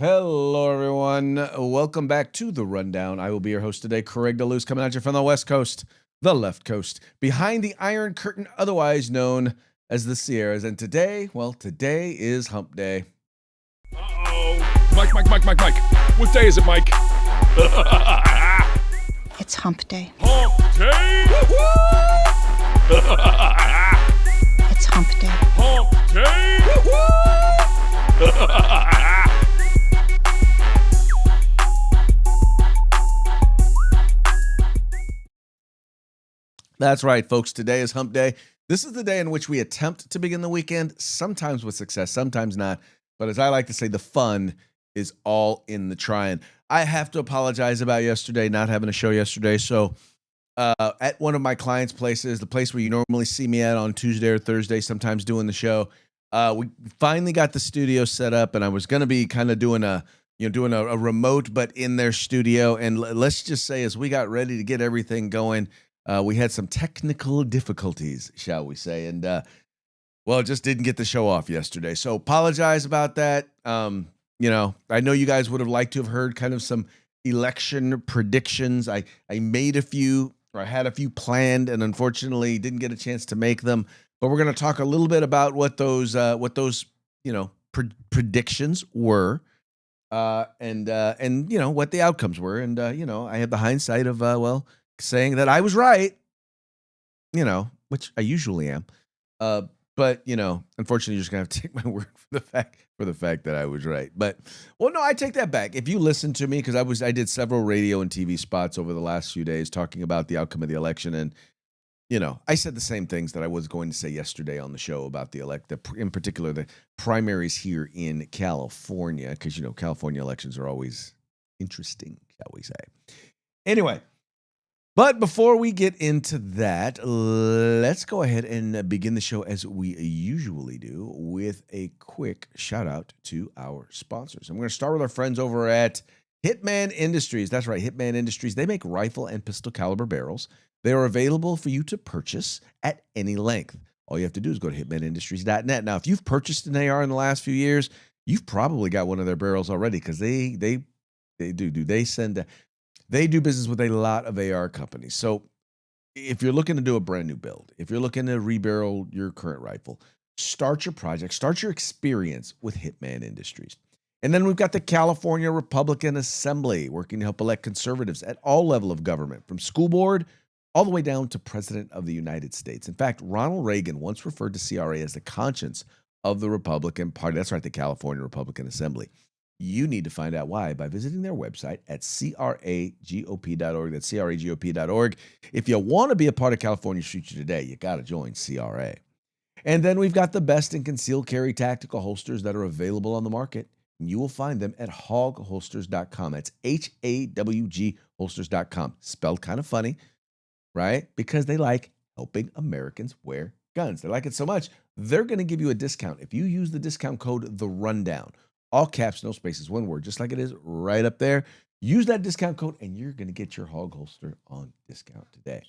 Hello, everyone. Welcome back to The Rundown. I will be your host today, Craig DeLuz, coming at you from the West Coast, the left coast, behind the Iron Curtain, otherwise known as the Sierras. And today is Hump Day. Uh-oh. Mike. What day is it, Mike? It's Hump Day. Hump Day! It's Hump Day. Hump Day! That's right, folks. Today is Hump Day. This is the day in which we attempt to begin the weekend, sometimes with success, sometimes not. But as I like to say, the fun is all in the trying. I have to apologize about yesterday, not having a show yesterday. So at one of my clients' places, the place where you normally see me at on Tuesday or Thursday, sometimes doing the show, we finally got the studio set up, and I was going to be kind of doing a remote, but in their studio. And let's just say, as we got ready to get everything going, we had some technical difficulties, shall we say, and it just didn't get the show off yesterday. So apologize about that. I know you guys would have liked to have heard kind of some election predictions. I made a few, or I had a few planned, and unfortunately didn't get a chance to make them. But we're going to talk a little bit about what those predictions were, and what the outcomes were. And I had the hindsight of saying that I was right, which I usually am. But unfortunately, you're just gonna have to take my word for the fact that I was right. But no, I take that back. If you listen to me, because I did several radio and TV spots over the last few days talking about the outcome of the election, and I said the same things that I was going to say yesterday on the show about in particular the primaries here in California, because California elections are always interesting, shall we say? Anyway. But before we get into that, let's go ahead and begin the show as we usually do with a quick shout out to our sponsors. I'm going to start with our friends over at Hitman Industries. That's right, Hitman Industries. They make rifle and pistol caliber barrels. They are available for you to purchase at any length. All you have to do is go to hitmanindustries.net. Now, if you've purchased an AR in the last few years, you've probably got one of their barrels already, because they do business with a lot of AR companies. So if you're looking to do a brand new build, if you're looking to rebarrel your current rifle, start your project, start your experience with Hitman Industries. And then we've got the California Republican Assembly, working to help elect conservatives at all levels of government, from school board all the way down to President of the United States. In fact, Ronald Reagan once referred to CRA as the conscience of the Republican Party. That's right, the California Republican Assembly. You need to find out why by visiting their website at cragop.org. That's cragop.org. If you want to be a part of California's future today, you got to join CRA. And then we've got the best in concealed carry tactical holsters that are available on the market. And you will find them at hawgholsters.com. That's HAWG holsters.com. Spelled kind of funny, right? Because they like helping Americans wear guns. They like it so much, they're going to give you a discount if you use the discount code The Rundown. All caps, no spaces, one word, just like it is right up there. Use that discount code, and you're going to get your Hog holster on discount today.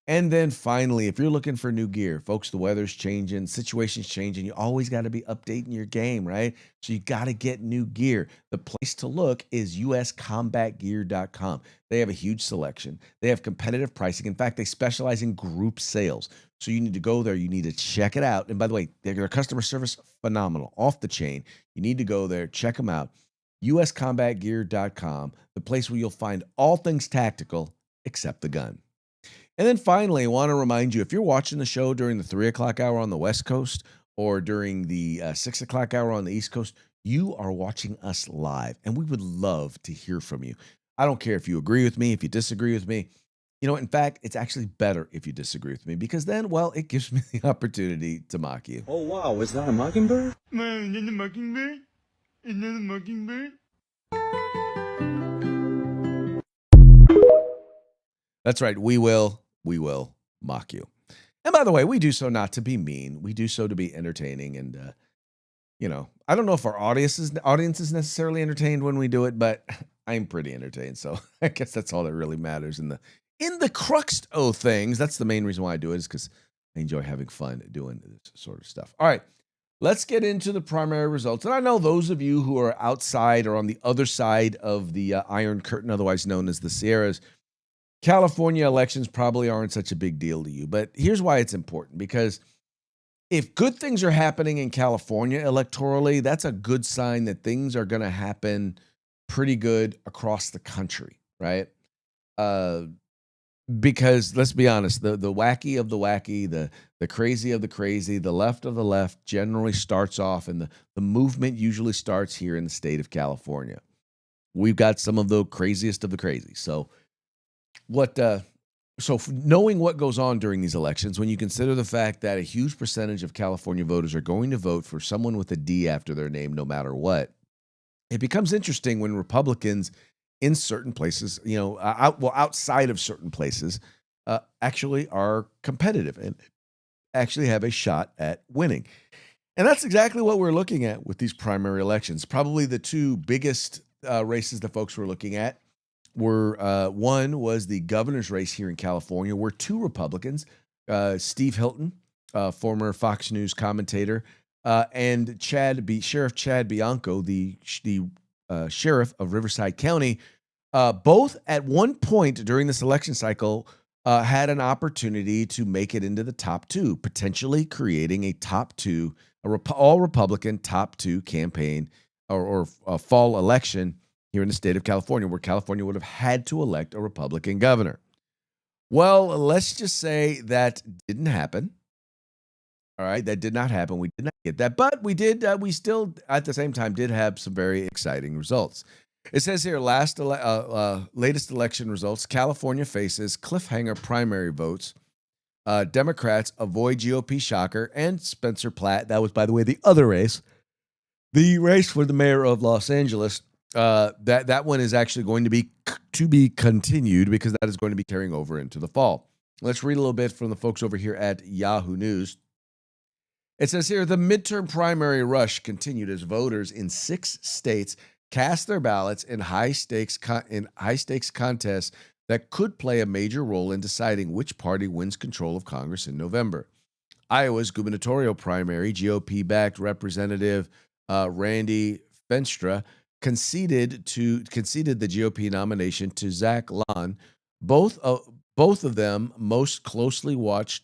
And then finally, if you're looking for new gear, folks, the weather's changing, situation's changing. You always got to be updating your game, right? So you got to get new gear. The place to look is uscombatgear.com. They have a huge selection. They have competitive pricing. In fact, they specialize in group sales. So you need to go there. You need to check it out. And by the way, their customer service, phenomenal, off the chain. You need to go there, check them out. uscombatgear.com, the place where you'll find all things tactical except the gun. And then finally, I want to remind you, if you're watching the show during the 3 o'clock hour on the West Coast or during the 6 o'clock hour on the East Coast, you are watching us live, and we would love to hear from you. I don't care if you agree with me, if you disagree with me. In fact, it's actually better if you disagree with me, because then, it gives me the opportunity to mock you. Oh, wow, is that a mockingbird? Man, is that a mockingbird? Is that a mockingbird? That's right, we will mock you. And by the way, we do so not to be mean. We do so to be entertaining. And, I don't know if our audience is necessarily entertained when we do it, but I'm pretty entertained. So I guess that's all that really matters in the crux of things. That's the main reason why I do it, is because I enjoy having fun doing this sort of stuff. All right. let's get into the primary results. And I know those of you who are outside or on the other side of the Iron Curtain, otherwise known as the Sierras, California elections probably aren't such a big deal to you. But here's why it's important, because if good things are happening in California electorally, that's a good sign that things are going to happen pretty good across the country, right? Because let's be honest, the wacky of the wacky, the crazy of the crazy, the left of the left generally starts off, and the movement usually starts here in the state of California. We've got some of the craziest of the crazy. So knowing what goes on during these elections, when you consider the fact that a huge percentage of California voters are going to vote for someone with a D after their name, no matter what, it becomes interesting when Republicans in certain places, outside of certain places, actually are competitive and actually have a shot at winning. And that's exactly what we're looking at with these primary elections. Probably the two biggest races the folks were looking at were one was the governor's race here in California, where two Republicans, Steve Hilton, former Fox News commentator, and Sheriff Chad Bianco, the sheriff of Riverside County, both at one point during this election cycle had an opportunity to make it into the top two, potentially creating a top two, all Republican top two campaign or fall election here in the state of California, where California would have had to elect a Republican governor. Well, let's just say that didn't happen. All right, that did not happen. We did not get that, but we did. We still, at the same time, did have some very exciting results. It says here, latest election results: California faces cliffhanger primary votes. Democrats avoid GOP shocker and Spencer Platt. That was, by the way, the other race, the race for the mayor of Los Angeles. That one is actually going to be continued, because that is going to be carrying over into the fall. Let's read a little bit from the folks over here at Yahoo News. It says here, the midterm primary rush continued as voters in 6 states cast their ballots in high-stakes contests that could play a major role in deciding which party wins control of Congress in November. Iowa's gubernatorial primary, GOP-backed Representative Randy Feenstra conceded the GOP nomination to Zach Lon. Both of them most closely watched.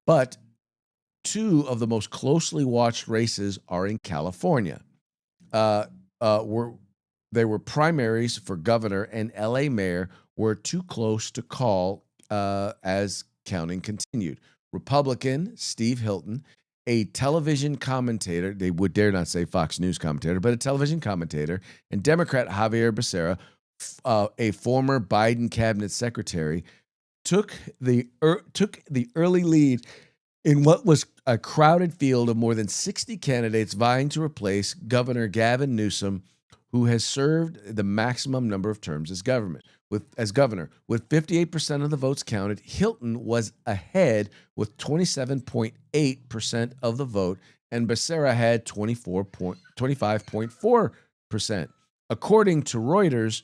But two of the most closely watched races are in California. They were primaries for governor and LA mayor were too close to call as counting continued. Republican Steve Hilton, a television commentator, they would dare not say Fox News commentator, but a television commentator, and Democrat Javier Becerra, a former Biden cabinet secretary, took the early lead in what was a crowded field of more than 60 candidates vying to replace Governor Gavin Newsom, who has served the maximum number of terms as governor. With 58% of the votes counted, Hilton was ahead with 27.8% of the vote, and Becerra had 25.4%. According to Reuters,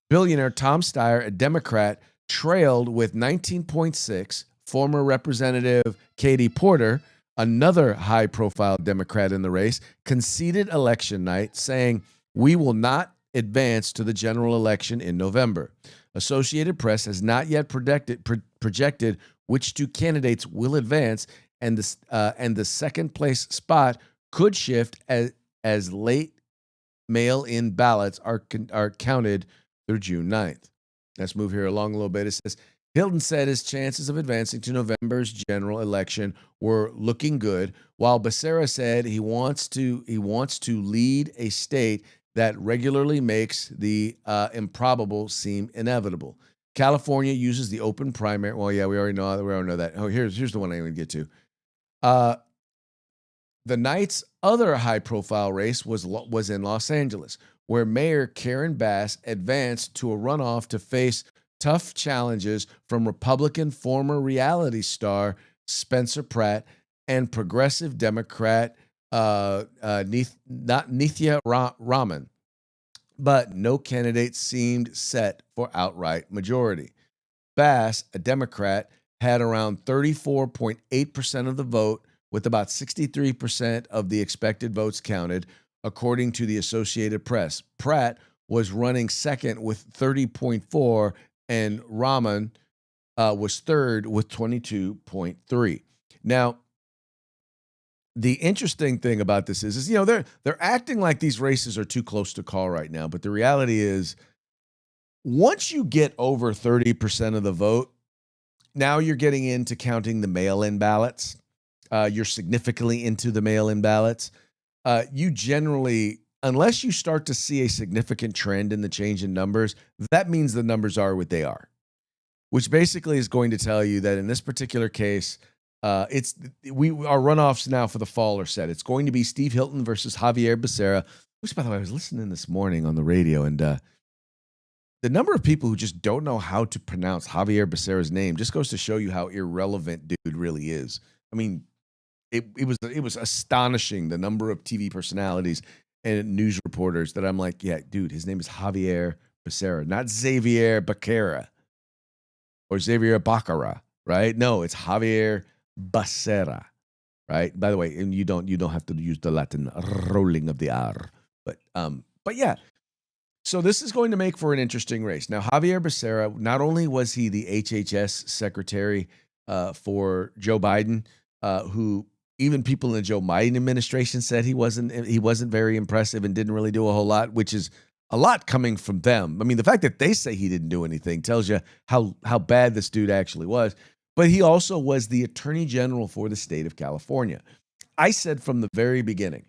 billionaire Tom Steyer, a Democrat, trailed with 19.6%. Former Representative Katie Porter, another high-profile Democrat in the race, conceded election night, saying, "We will not advance to the general election in November." Associated Press has not yet projected which two candidates will advance, and the second place spot could shift as late mail-in ballots are counted through June 9th. Let's move here along a little bit. It says, Hilton said his chances of advancing to November's general election were looking good, while Becerra said he wants to lead a state that regularly makes the improbable seem inevitable. California uses the open primary. Well, yeah, we already know that. Oh, here's the one I want to get to. The night's other high-profile race was in Los Angeles, where Mayor Karen Bass advanced to a runoff to face tough challenges from Republican former reality star Spencer Pratt and progressive Democrat Nithya Raman. But no candidate seemed set for outright majority. Bass, a Democrat, had around 34.8% of the vote, with about 63% of the expected votes counted, according to the Associated Press. Pratt was running second with 30.4, and Rahman was third with 22.3. Now, the interesting thing about this is they're acting like these races are too close to call right now, but the reality is, once you get over 30% of the vote, now you're getting into counting the mail-in ballots. You're significantly into the mail-in ballots. You generally, unless you start to see a significant trend in the change in numbers, that means the numbers are what they are, which basically is going to tell you that in this particular case, our runoffs now for the fall are set. It's going to be Steve Hilton versus Javier Becerra, which, by the way, I was listening this morning on the radio, and the number of people who just don't know how to pronounce Javier Becerra's name just goes to show you how irrelevant dude really is. I mean, it was astonishing, the number of TV personalities and news reporters that I'm like, yeah, dude, his name is Javier Becerra, not Xavier Becerra or Xavier Baccara, right? No, it's Javier Becerra, right? By the way, and you don't have to use the Latin rolling of the R, but yeah. So this is going to make for an interesting race. Now, Javier Becerra, not only was he the HHS secretary for Joe Biden, who even people in the Joe Biden administration said he wasn't very impressive and didn't really do a whole lot, which is a lot coming from them. I mean, the fact that they say he didn't do anything tells you how bad this dude actually was. But he also was the attorney general for the state of California. I said from the very beginning,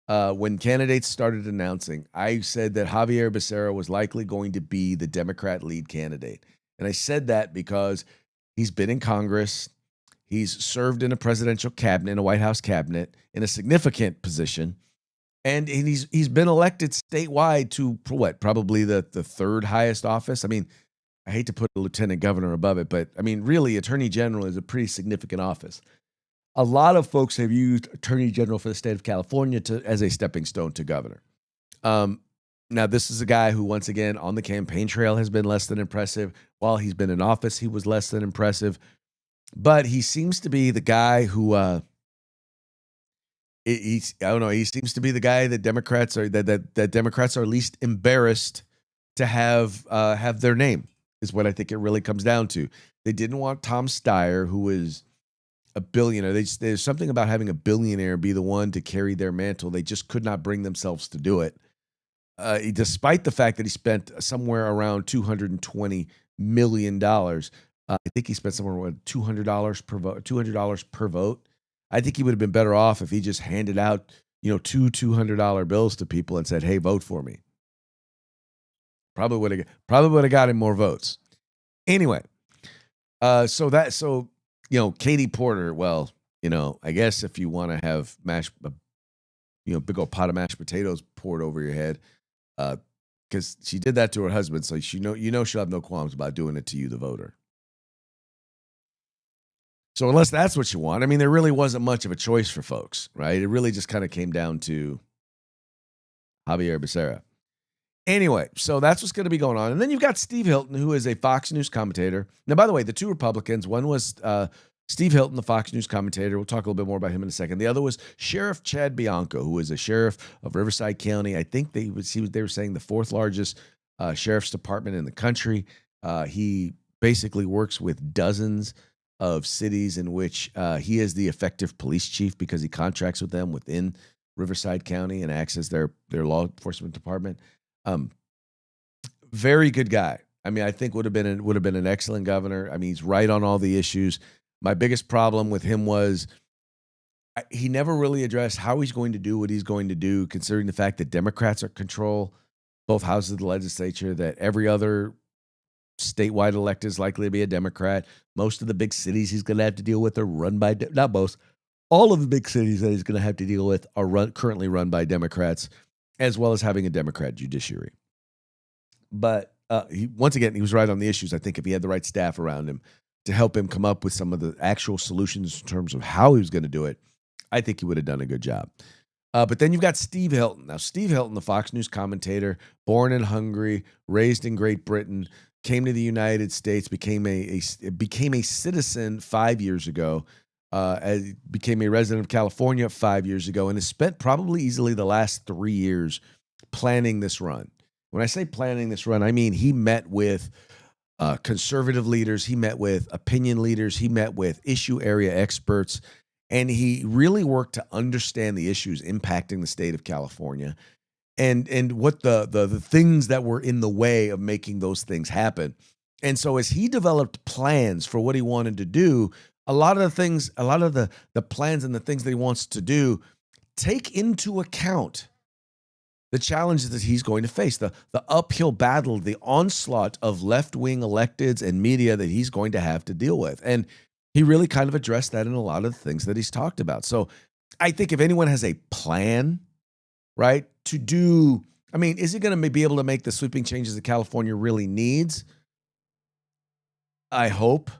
when candidates started announcing, I said that Javier Becerra was likely going to be the Democrat lead candidate. And I said that because he's been in Congress. He's served in a presidential cabinet, in a White House cabinet, in a significant position. And he's been elected statewide to what, probably the third highest office. I mean, I hate to put a lieutenant governor above it, but I mean, really, attorney general is a pretty significant office. A lot of folks have used attorney general for the state of California as a stepping stone to governor. Now, this is a guy who, once again, on the campaign trail has been less than impressive. While he's been in office, he was less than impressive. But he seems to be the guy who, he seems to be the guy that Democrats are least embarrassed to have their name, is what I think it really comes down to. They didn't want Tom Steyer, who is a billionaire. There's something about having a billionaire be the one to carry their mantle. They just could not bring themselves to do it. Despite the fact that he spent somewhere around $220 million. I think he spent somewhere around $200 per vote. $200 per vote. I think he would have been better off if he just handed out, two $200 bills to people and said, "Hey, vote for me." Probably would have got him more votes. Anyway, so Katie Porter. Well, I guess if you want to have big old pot of mashed potatoes poured over your head, because she did that to her husband, so she'll have no qualms about doing it to you, the voter. So unless that's what you want, I mean, there really wasn't much of a choice for folks, right? It really just kind of came down to Javier Becerra. Anyway, so that's what's going to be going on. And then you've got Steve Hilton, who is a Fox News commentator. Now, by the way, the two Republicans, one was Steve Hilton, the Fox News commentator. We'll talk a little bit more about him in a second. The other was Sheriff Chad Bianco, who is a sheriff of Riverside County. I think they were saying the fourth largest sheriff's department in the country. He basically works with dozens of cities in which he is the effective police chief because he contracts with them within Riverside County and acts as their law enforcement department. Very good guy. I mean, I think would have been an excellent governor. I mean, he's right on all the issues. My biggest problem with him was he never really addressed how he's going to do what he's going to do, considering the fact that Democrats are control both houses of the legislature, that every other statewide elected is likely to be a Democrat. Most of the big cities he's going to have to deal with are run by, not most, all of the big cities that he's going to have to deal with are currently run by Democrats, as well as having a Democrat judiciary. But he was right on the issues. I think if he had the right staff around him to help him come up with some of the actual solutions in terms of how he was going to do it, I think he would have done a good job. But then you've got Steve Hilton. Now, Steve Hilton, the Fox News commentator, born in Hungary, raised in Great Britain, came to the United States, became a citizen 5 years ago, became a resident of California 5 years ago and has spent probably easily the last 3 years planning this run. When I say planning this run, I mean he met with conservative leaders, he met with opinion leaders, he met with issue area experts, and he really worked to understand the issues impacting the state of California and what the things that were in the way of making those things happen. And so as he developed plans for what he wanted to do, a lot of the plans and the things that he wants to do take into account the challenges that he's going to face, the uphill battle, the onslaught of left-wing electeds and media that he's going to have to deal with. And he really kind of addressed that in a lot of the things that he's talked about. So I think if anyone has a plan, right, to do, I mean, is he going to be able to make the sweeping changes that California really needs? I hope.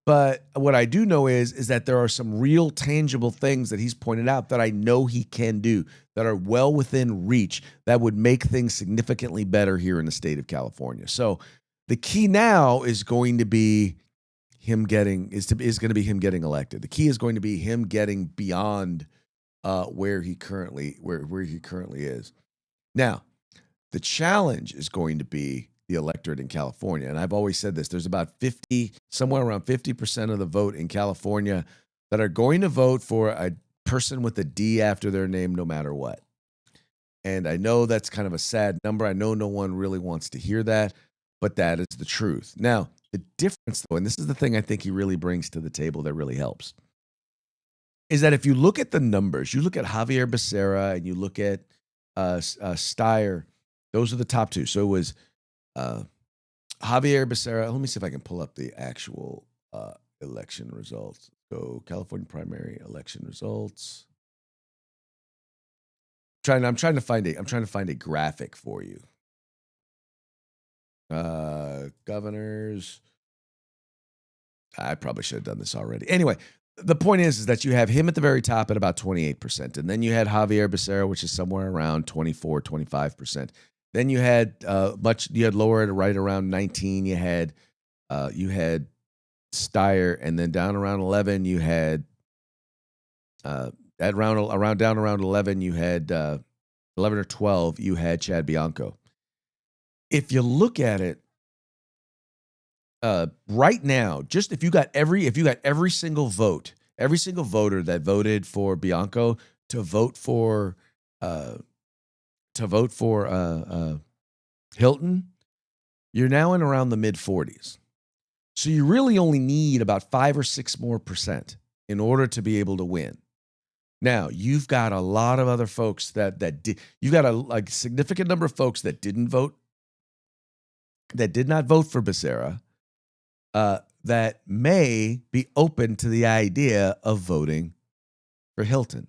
But what I do know is that there are some real tangible things that he's pointed out that I know he can do that are well within reach that would make things significantly better here in the state of California. So the key now is going to be him getting elected. The key is going to be him getting beyond where he currently is. Now, the challenge is going to be the electorate in California. And I've always said this, there's about somewhere around 50% of the vote in California that are going to vote for a person with a D after their name no matter what. And I know that's kind of a sad number. I know no one really wants to hear that, but that is the truth. Now, the difference though, and this is the thing I think he really brings to the table that really helps, is that if you look at the numbers, you look at Javier Becerra and you look at Steyer, those are the top two. So it was Javier Becerra. Let me see if I can pull up the actual election results. So California primary election results. I'm trying to find a graphic for you. Governors. I probably should have done this already. Anyway, the point is that you have him at the very top at about 28%. And then you had Javier Becerra, which is somewhere around 24, 25%. Then you had lower at right around 19. You had Steyer, and then down around 11 you had down around 11 you had 11 or 12 you had Chad Bianco. If you look at it right now, just if you got every single vote, every single voter that voted for Bianco to vote for Hilton, you're now in around the mid 40s. So you really only need about 5 or 6 more percent in order to be able to win. Now, you've got a lot of other folks you've got a significant number of folks that did not vote for Becerra, that may be open to the idea of voting for Hilton.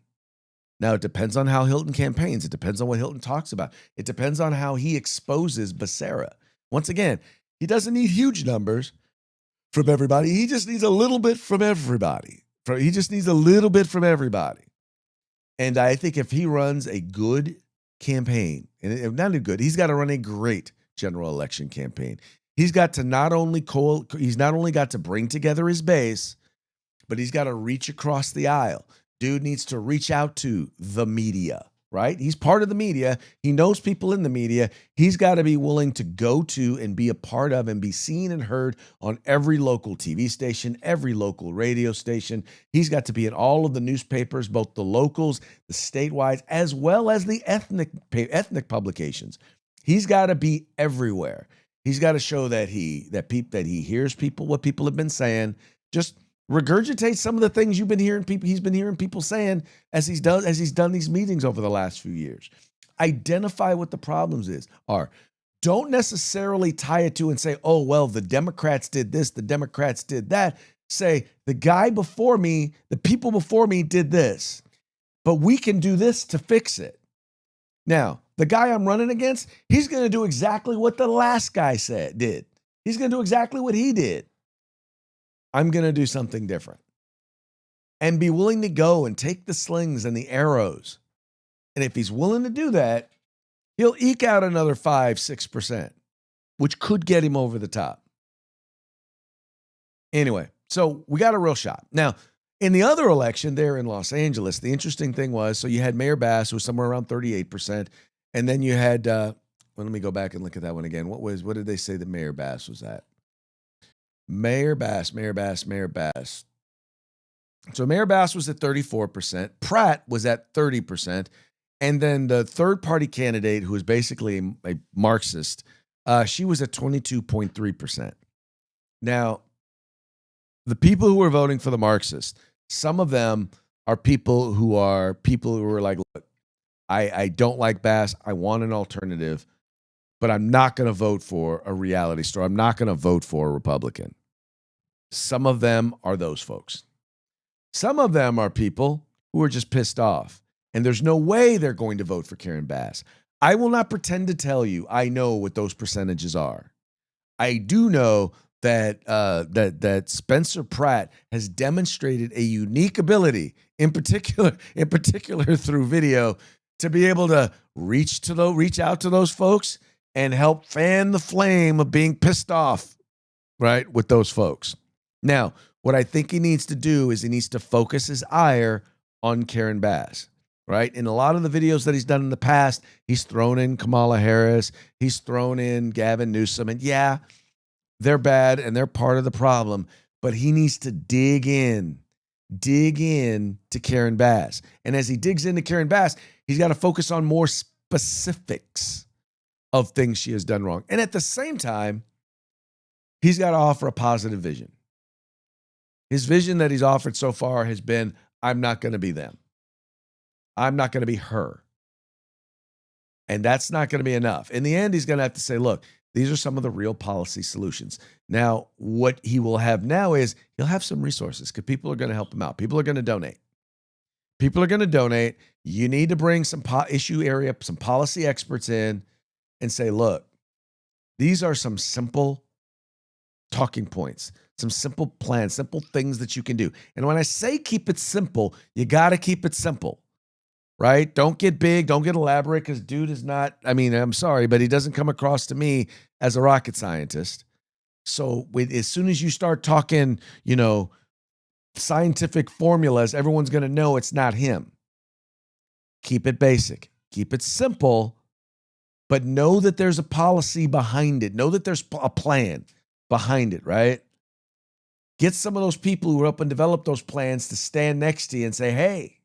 Now, it depends on how Hilton campaigns. It depends on what Hilton talks about. It depends on how he exposes Becerra. Once again, he doesn't need huge numbers from everybody. He just needs a little bit from everybody. And I think if he runs a good campaign, and not a good, he's got to run a great general election campaign. He's got to not only got to bring together his base, but he's got to reach across the aisle. Dude needs to reach out to the media, right? He's part of the media. He knows people in the media. He's got to be willing to go to and be a part of and be seen and heard on every local TV station, every local radio station. He's got to be in all of the newspapers, both the locals, the statewide, as well as the ethnic publications. He's got to be everywhere. He's got to show that he hears people, what people have been saying. Just regurgitate some of the things he's been hearing people saying as he's done these meetings over the last few years. Identify what the problems are. Don't necessarily tie it to and say, oh, well, the Democrats did this, the Democrats did that. Say, the guy before me, the people before me did this, but we can do this to fix it. Now, the guy I'm running against, he's going to do exactly what the last guy did. He's going to do exactly what he did. I'm going to do something different and be willing to go and take the slings and the arrows. And if he's willing to do that, he'll eke out another 5-6%, which could get him over the top. Anyway, so we got a real shot. Now, In the other election there in Los Angeles, the interesting thing was, so you had Mayor Bass, who was somewhere around 38%, and then you had, well, let me go back and look at that one again. What did they say that Mayor Bass was at? Mayor Bass. So Mayor Bass was at 34%. Pratt was at 30%. And then the third party candidate, who was basically a Marxist, she was at 22.3%. Now, the people who were voting for the Marxist, some of them are people who are like, look, I don't like Bass. I want an alternative, but I'm not going to vote for a reality star. I'm not going to vote for a Republican. Some of them are those folks. Some of them are people who are just pissed off, and there's no way they're going to vote for Karen Bass. I will not pretend to tell you I know what those percentages are. I do know that that Spencer Pratt has demonstrated a unique ability, in particular through video, to be able to reach out to those folks and help fan the flame of being pissed off, right, with those folks. Now, what I think he needs to do is he needs to focus his ire on Karen Bass, right? In a lot of the videos that he's done in the past, he's thrown in Kamala Harris, he's thrown in Gavin Newsom, and yeah, they're bad and they're part of the problem, but he needs to dig in to Karen Bass. And as he digs into Karen Bass, he's got to focus on more specifics of things she has done wrong. And at the same time, he's got to offer a positive vision. His vision that he's offered so far has been, I'm not going to be them. I'm not going to be her. And that's not going to be enough. In the end, he's going to have to say, look, these are some of the real policy solutions. Now, what he will have now is he'll have some resources because people are going to help him out. People are going to donate. You need to bring some some policy experts in and say, look, these are some simple talking points, some simple plans, simple things that you can do. And when I say keep it simple, you got to keep it simple. Right? Don't get big. Don't get elaborate because dude is not, I mean, I'm sorry, but he doesn't come across to me as a rocket scientist. So as soon as you start talking, scientific formulas, everyone's going to know it's not him. Keep it basic. Keep it simple, but know that there's a policy behind it. Know that there's a plan behind it, right? Get some of those people who are up and develop those plans to stand next to you and say, hey,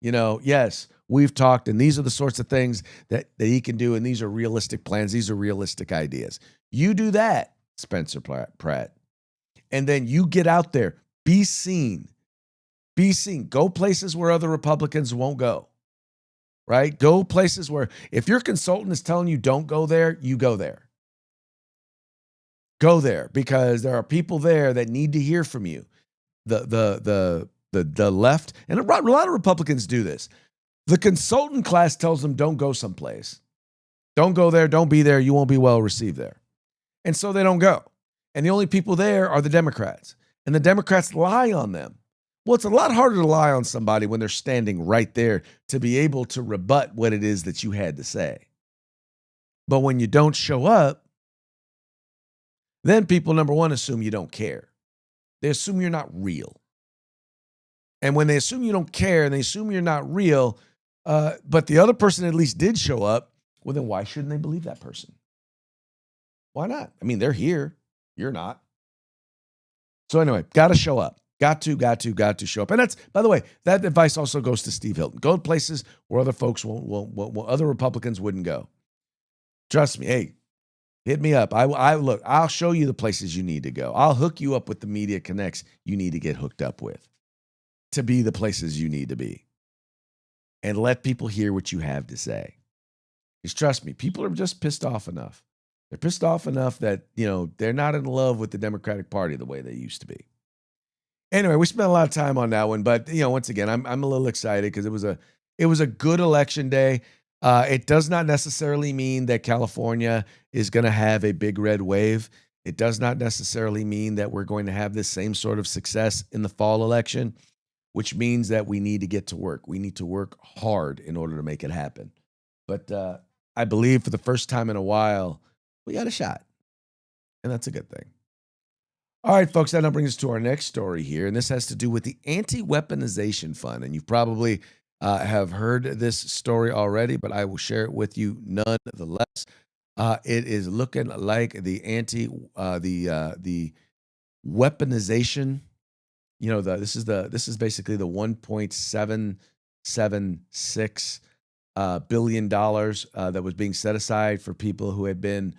yes, we've talked, and these are the sorts of things that he can do, and these are realistic plans. These are realistic ideas. You do that, Spencer Pratt, and then you get out there. Be seen. Be seen. Go places where other Republicans won't go, right? Go places where if your consultant is telling you don't go there, you go there. Go there because there are people there that need to hear from you. The left, and a lot of Republicans do this. The consultant class tells them don't go someplace. Don't go there. Don't be there. You won't be well received there. And so they don't go. And the only people there are the Democrats. And the Democrats lie on them. Well, it's a lot harder to lie on somebody when they're standing right there to be able to rebut what it is that you had to say. But when you don't show up, then people, number one, assume you don't care. They assume you're not real. And when they assume you don't care and they assume you're not real, but the other person at least did show up, well, then why shouldn't they believe that person? Why not? I mean, they're here. You're not. So anyway, got to show up. Got to show up. And that's, by the way, that advice also goes to Steve Hilton. Go to places where other folks other Republicans wouldn't go. Trust me. Hey, hit me up. Look, I'll show you the places you need to go. I'll hook you up with the media connects you need to get hooked up with to be the places you need to be. And let people hear what you have to say. Because trust me, people are just pissed off enough. They're pissed off enough that, they're not in love with the Democratic Party the way they used to be. Anyway, we spent a lot of time on that one, but once again, I'm a little excited because it was a good election day. It does not necessarily mean that California is going to have a big red wave. It does not necessarily mean that we're going to have this same sort of success in the fall election, which means that we need to get to work. We need to work hard in order to make it happen. But I believe for the first time in a while, we got a shot, and that's a good thing. All right, folks, that now brings us to our next story here, and this has to do with the Anti-Weaponization Fund. And you probably have heard this story already, but I will share it with you nonetheless. It is looking like the weaponization. This is basically the $1.776 billion that was being set aside for people who had been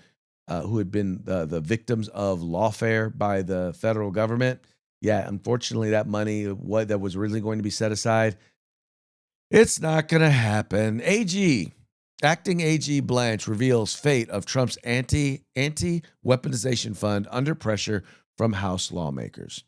the victims of lawfare by the federal government. Yeah, unfortunately, that money that was originally going to be set aside, it's not going to happen. Acting AG Blanche reveals fate of Trump's anti-weaponization fund under pressure from House lawmakers.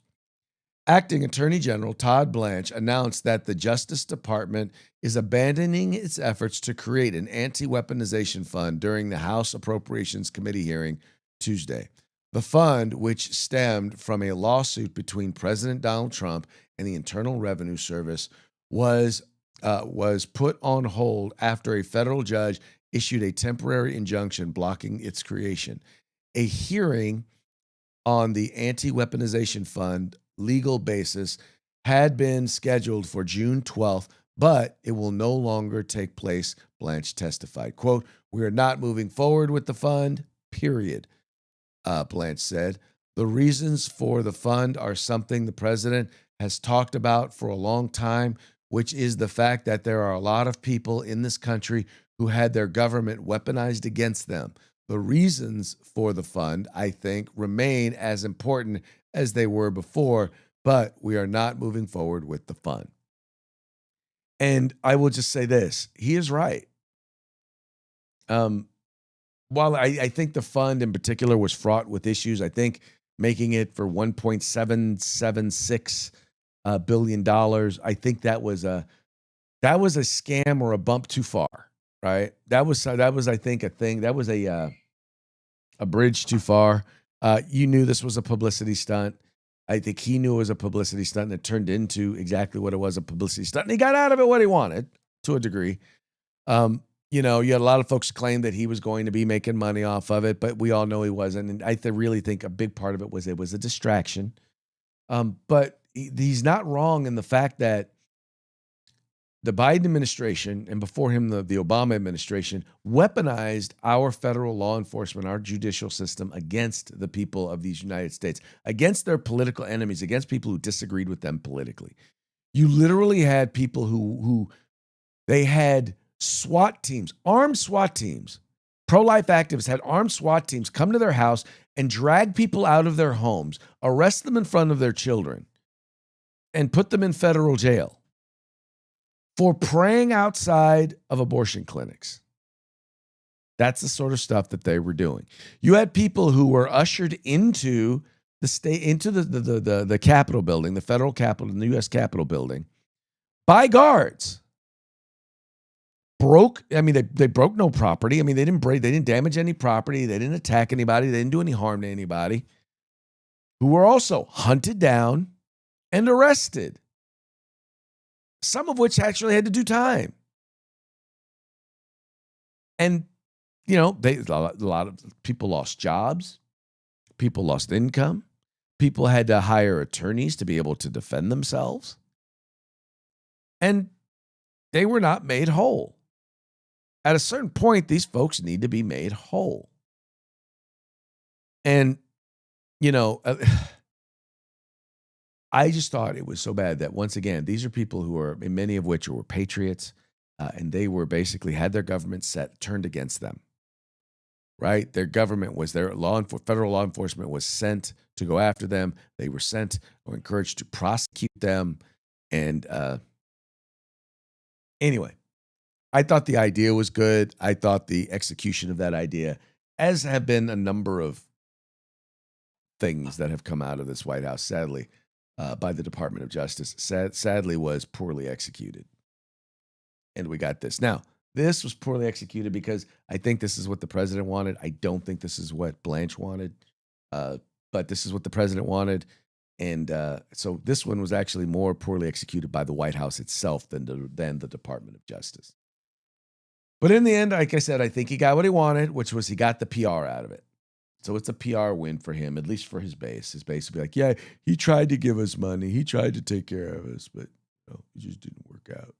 Acting Attorney General Todd Blanche announced that the Justice Department is abandoning its efforts to create an anti-weaponization fund during the House Appropriations Committee hearing Tuesday. The fund, which stemmed from a lawsuit between President Donald Trump and the Internal Revenue Service, was put on hold after a federal judge issued a temporary injunction blocking its creation. A hearing on the anti-weaponization fund legal basis had been scheduled for June 12th, but it will no longer take place, Blanche testified. Quote, "We are not moving forward with the fund, period," Blanche said. "The reasons for the fund are something the president has talked about for a long time, which is the fact that there are a lot of people in this country who had their government weaponized against them. The reasons for the fund, I think, remain as important as they were before, but we are not moving forward with the fund." And I will just say this, he is right. While I think the fund in particular was fraught with issues, I think making it for $1.776 billion, I think that was a scam or a bump too far, right? That was I think a thing. That was a bridge too far. You knew this was a publicity stunt. I think he knew it was a publicity stunt, and it turned into exactly what it was, a publicity stunt. And he got out of it what he wanted, to a degree. You had a lot of folks claim that he was going to be making money off of it, but we all know he wasn't. And I really think a big part of it was a distraction. But he's not wrong in the fact that the Biden administration, and before him, the Obama administration, weaponized our federal law enforcement, our judicial system against the people of these United States, against their political enemies, against people who disagreed with them politically. You literally had people who they had SWAT teams, armed SWAT teams, pro-life activists had armed SWAT teams come to their house and drag people out of their homes, arrest them in front of their children, and put them in federal jail for praying outside of abortion clinics. That's the sort of stuff that they were doing. You had people who were ushered into the state, into the Capitol building, the federal Capitol, the U.S. Capitol building, by guards. They broke no property. They didn't damage any property. They didn't attack anybody. They didn't do any harm to anybody. Who were also hunted down and arrested. Some of which actually had to do time. And, a lot of people lost jobs. People lost income. People had to hire attorneys to be able to defend themselves. And they were not made whole. At a certain point, these folks need to be made whole. And, I just thought it was so bad that, once again, these are people who are, many of which were patriots, and they were basically had their government turned against them, right? Their government was federal law enforcement was sent to go after them. They were sent or encouraged to prosecute them. And anyway, I thought the idea was good. I thought the execution of that idea, as have been a number of things that have come out of this White House, sadly, by the Department of Justice, sadly was poorly executed. And we got this. Now, this was poorly executed because I think this is what the president wanted. I don't think this is what Blanche wanted, but this is what the president wanted. And so this one was actually more poorly executed by the White House itself than the Department of Justice. But in the end, like I said, I think he got what he wanted, which was he got the PR out of it. So it's a PR win for him, at least for his base. His base will be like, yeah, he tried to give us money. He tried to take care of us, but it just didn't work out.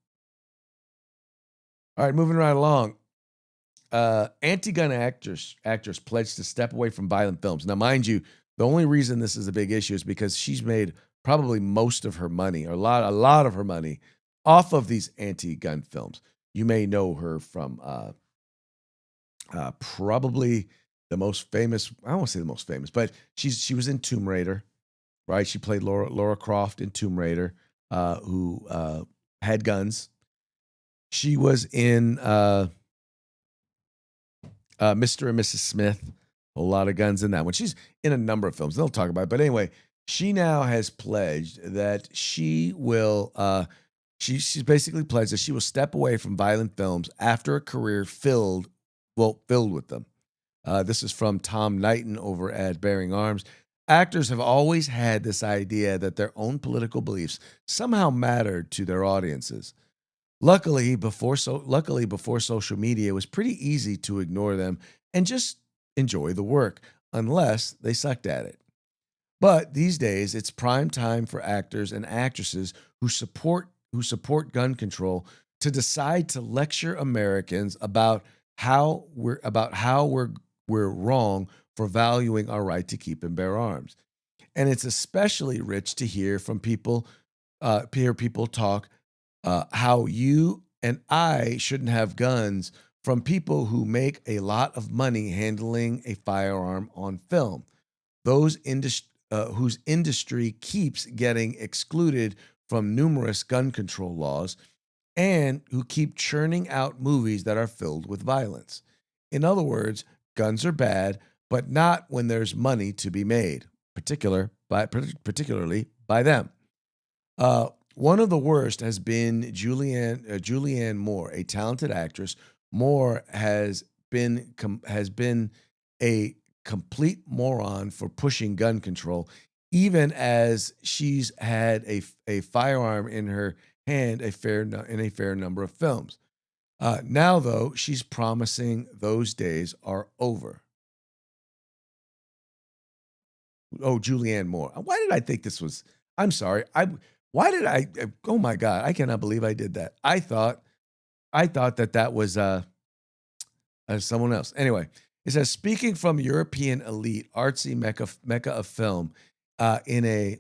All right, moving right along. Anti-gun actress pledged to step away from violent films. Now, mind you, the only reason this is a big issue is because she's made probably most of her money, or a lot of her money, off of these anti-gun films. You may know her from probably the most famous. I don't want to say the most famous, but she was in Tomb Raider, right? She played Laura Croft in Tomb Raider, who had guns. She was in Mr. and Mrs. Smith, a lot of guns in that one. She's in a number of films. They'll talk about it. But anyway, she now has pledged that she will, she's basically pledged that she will step away from violent films after a career filled with them. This is from Tom Knighton over at Bearing Arms. Actors have always had this idea that their own political beliefs somehow mattered to their audiences. Luckily, before social media, it was pretty easy to ignore them and just enjoy the work, unless they sucked at it. But these days, it's prime time for actors and actresses who support gun control to decide to lecture Americans about how we're wrong for valuing our right to keep and bear arms. And it's especially rich to hear from people talk how you and I shouldn't have guns from people who make a lot of money handling a firearm on film. Those whose industry keeps getting excluded from numerous gun control laws and who keep churning out movies that are filled with violence. In other words, guns are bad, but not when there's money to be made, particularly by them. One of the worst has been Julianne Moore, a talented actress. Moore has been a complete moron for pushing gun control, even as she's had a firearm in her hand in a fair number of films. Now, though, she's promising those days are over. Oh, Julianne Moore. Why did I think this was? I'm sorry. Why did I? Oh my God! I cannot believe I did that. I thought that was someone else. Anyway, it says, speaking from European elite artsy mecca of film, in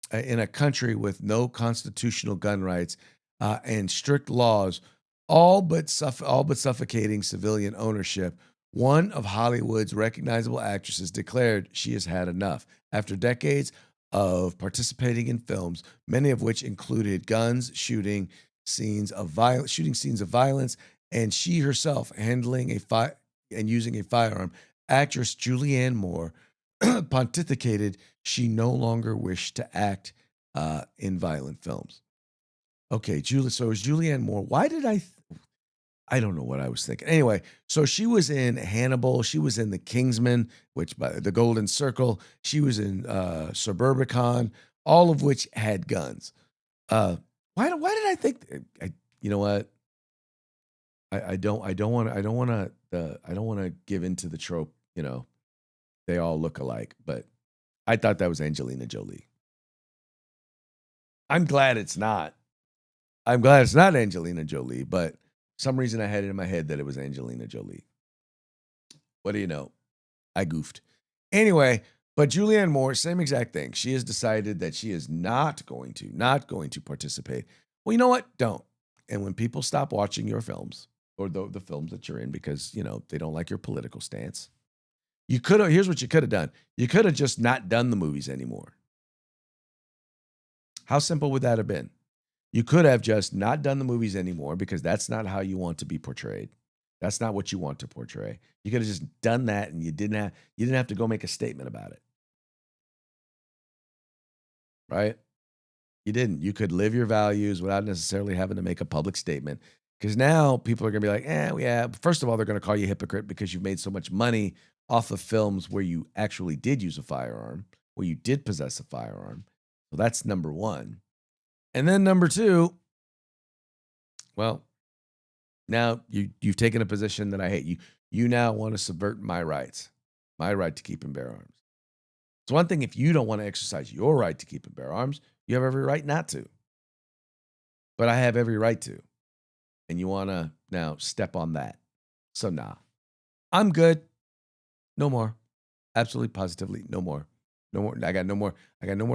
a country with no constitutional gun rights and strict laws, all but suffocating civilian ownership. One of Hollywood's recognizable actresses declared she has had enough after decades of participating in films, many of which included guns, shooting scenes of violence, and she herself handling and using a firearm. Actress Julianne Moore pontificated she no longer wished to act in violent films. Okay, so is Julianne Moore? Why did I don't know what I was thinking. Anyway, so she was in Hannibal. She was in The Kingsman, which by The Golden Circle. She was in Suburbicon, all of which had guns. Why did I think? You know what? I don't want to give into the trope. They all look alike, but I thought that was Angelina Jolie. I'm glad it's not. I'm glad it's not Angelina Jolie, but some reason I had it in my head that it was Angelina Jolie. What do you know? I goofed. Anyway, but Julianne Moore, same exact thing. She has decided that she is not going to participate. Well, you know what? Don't. And when people stop watching your films or the films that you're in because, they don't like your political stance, here's what you could have done. You could have just not done the movies anymore. How simple would that have been? You could have just not done the movies anymore because that's not how you want to be portrayed. That's not what you want to portray. You could have just done that and you didn't have to go make a statement about it. Right? You didn't. You could live your values without necessarily having to make a public statement. Because now people are going to be like, yeah. First of all, they're going to call you a hypocrite because you've made so much money off of films where you actually did use a firearm, where you did possess a firearm. So that's number one. And then number two, well, now you've taken a position that I hate. You now want to subvert my rights. my right to keep and bear arms. It's one thing if you don't want to exercise your right to keep and bear arms, you have every right not to. But I have every right to. And you want to now step on that. So nah, I'm good. No more. Absolutely, positively, no more. No more. I got no more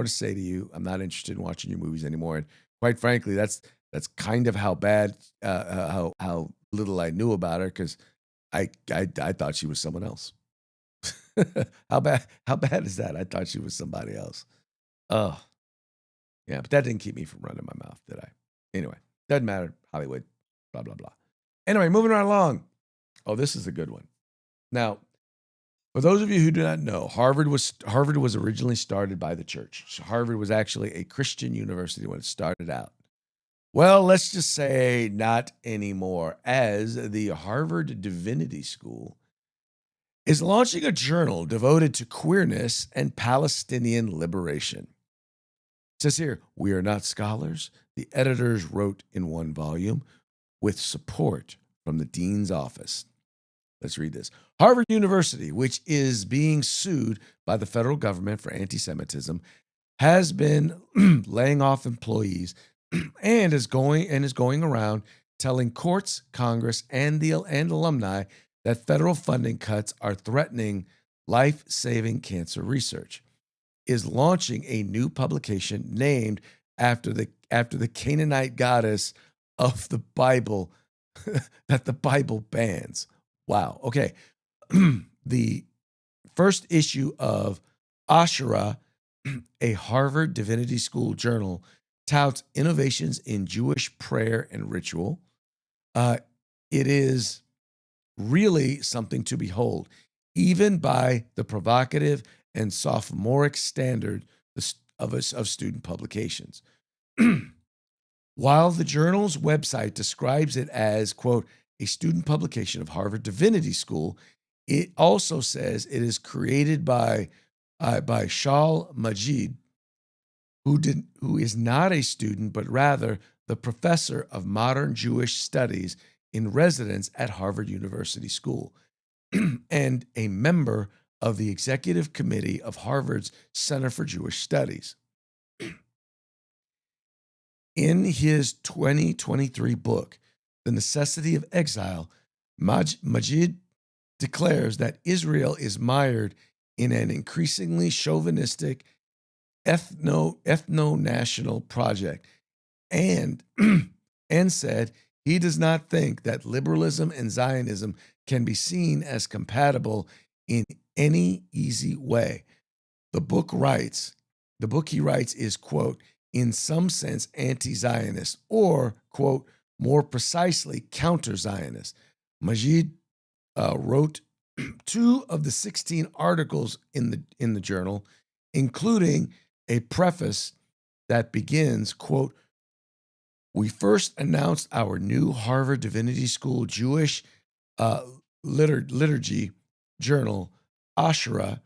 to say to you. I'm not interested in watching your movies anymore. And quite frankly, that's kind of how bad, how little I knew about her, because I thought she was someone else. How bad is that? I thought she was somebody else. Oh, yeah, but that didn't keep me from running my mouth, did I? Anyway, doesn't matter. Hollywood, blah, blah, blah. Anyway, moving right along. Oh, this is a good one. Now, for those of you who do not know, Harvard was originally started by the church. So Harvard was actually a Christian university when it started out. Well, let's just say not anymore, as the Harvard Divinity School is launching a journal devoted to queerness and Palestinian liberation. It says here, "We are not scholars," the editors wrote in one volume, "with support from the dean's office." Let's read this. Harvard University, which is being sued by the federal government for anti-Semitism, has been laying off employees and is going around telling courts, Congress, and alumni that federal funding cuts are threatening life-saving cancer research. Is launching a new publication named after the Canaanite goddess of the Bible that the Bible bans. Wow. Okay. The first issue of Asherah, a Harvard Divinity School journal, touts innovations in Jewish prayer and ritual. It is really something to behold, even by the provocative and sophomoric standard of student publications. While the journal's website describes it as, quote, a student publication of Harvard Divinity School, it also says it is created by Shal Majid, who is not a student, but rather the professor of modern Jewish studies in residence at Harvard University School, and a member of the executive committee of Harvard's Center for Jewish Studies. In his 2023 book, The Necessity of Exile, Majid declares that Israel is mired in an increasingly chauvinistic ethno-national project, and said he does not think that liberalism and Zionism can be seen as compatible in any easy way. The book he writes is, quote, in some sense anti-Zionist, or, quote, more precisely counter-Zionist. Majid wrote 2 of the 16 articles in the journal, including a preface that begins, quote, "We first announced our new Harvard Divinity School Jewish liturgy journal, Asherah.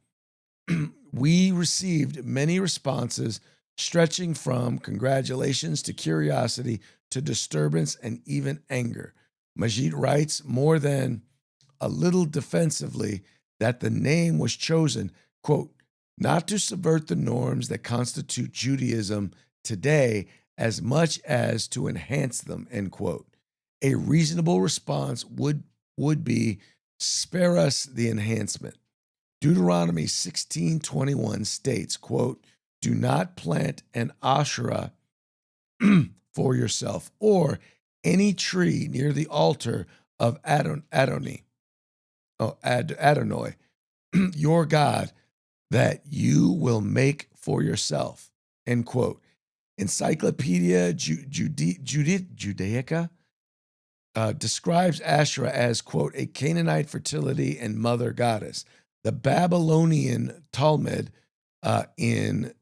We received many responses stretching from congratulations to curiosity to disturbance and even anger." Majid writes more than a little defensively that the name was chosen, quote, not to subvert the norms that constitute Judaism today as much as to enhance them, end quote. A reasonable response would be, spare us the enhancement. Deuteronomy 16:21 states, quote, do not plant an Asherah for yourself or any tree near the altar of Adonai, your God, that you will make for yourself, end quote. Encyclopedia Judaica describes Asherah as, quote, a Canaanite fertility and mother goddess. The Babylonian Talmud in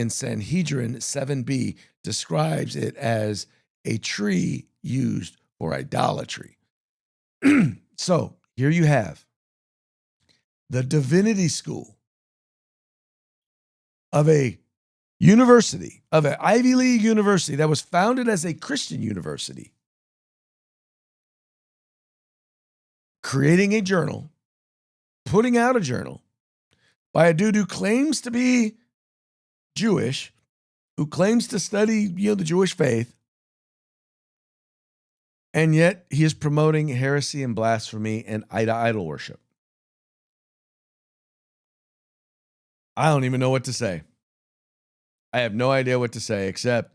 Sanhedrin 7b describes it as a tree used for idolatry. So here you have the divinity school of a university, of an Ivy League university that was founded as a Christian university, creating a journal, putting out a journal by a dude who claims to be Jewish, who claims to study, the Jewish faith, and yet he is promoting heresy and blasphemy and idol worship. I don't even know what to say. I have no idea what to say, except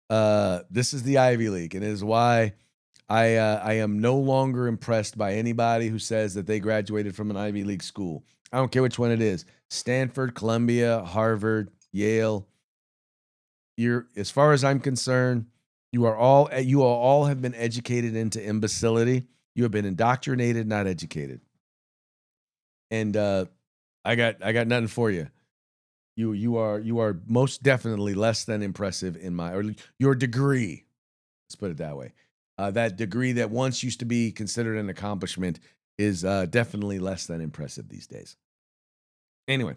this is the Ivy League, and it is why I am no longer impressed by anybody who says that they graduated from an Ivy League school. I don't care which one it is. Stanford, Columbia, Harvard, Yale. As far as I'm concerned, you all have been educated into imbecility. You have been indoctrinated, not educated. And I got nothing for you. You are most definitely less than impressive your degree. Let's put it that way. That degree that once used to be considered an accomplishment is definitely less than impressive these days. Anyway,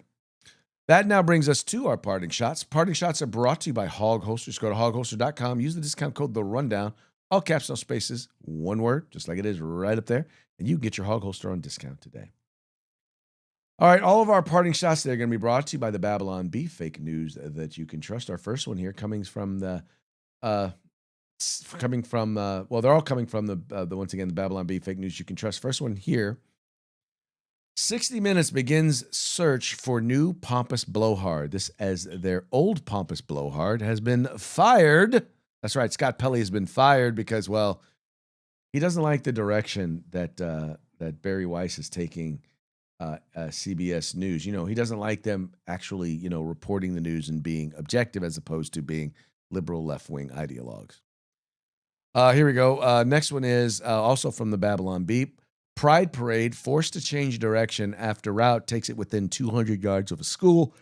that now brings us to our parting shots. Parting shots are brought to you by Hog Holsters. Go to hogholster.com. Use the discount code The Rundown. All caps, no spaces, one word, just like it is right up there, and you can get your Hog Holster on discount today. All right, all of our parting shots today are going to be brought to you by the Babylon Bee, fake news that you can trust. Our first one here coming from they're all coming from once again, the Babylon Bee, fake news you can trust. First one here. 60 Minutes begins search for new pompous blowhard. This as their old pompous blowhard has been fired. That's right, Scott Pelley has been fired because, well, he doesn't like the direction that Barry Weiss is taking CBS News. He doesn't like them actually, reporting the news and being objective as opposed to being liberal left-wing ideologues. Here we go. Next one is also from the Babylon Bee. Pride Parade forced to change direction after route takes it within 200 yards of a school.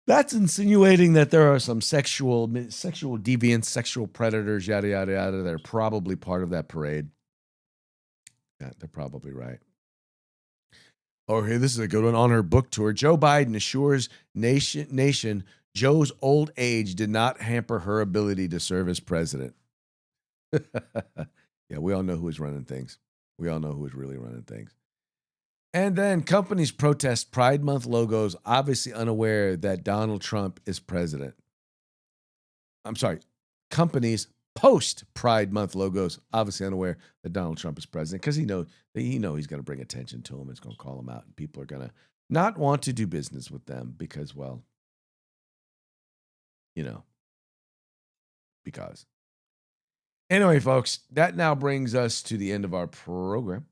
That's insinuating that there are some sexual deviants, sexual predators, yada, yada, yada. They're probably part of that parade. Yeah, they're probably right. Oh, hey, this is a good one. On her book tour, Joe Biden assures nation Joe's old age did not hamper her ability to serve as president. Yeah, we all know who is running things. We all know who is really running things. And then companies protest Pride Month logos, obviously unaware that Donald Trump is president. I'm sorry. Companies post Pride Month logos, obviously unaware that Donald Trump is president, because he knows he's going to bring attention to him. It's going to call him out, and people are going to not want to do business with them because, well, because. Anyway, folks, that now brings us to the end of our program.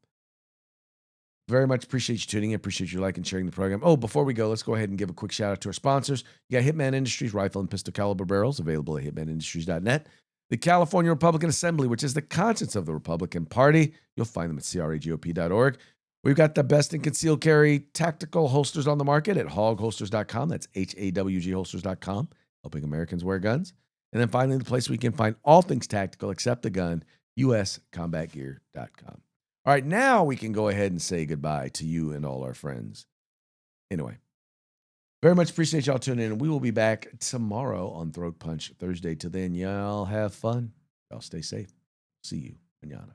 Very much appreciate you tuning in. Appreciate you liking and sharing the program. Oh, before we go, let's go ahead and give a quick shout out to our sponsors. You got Hitman Industries rifle and pistol caliber barrels available at hitmanindustries.net. The California Republican Assembly, which is the conscience of the Republican Party. You'll find them at cragop.org. We've got the best in concealed carry tactical holsters on the market at hogholsters.com. That's HAWG holsters.com, helping Americans wear guns. And then finally, the place we can find all things tactical except the gun, uscombatgear.com. All right, now we can go ahead and say goodbye to you and all our friends. Anyway, very much appreciate y'all tuning in. We will be back tomorrow on Throat Punch Thursday. Till then, y'all have fun. Y'all stay safe. See you mañana.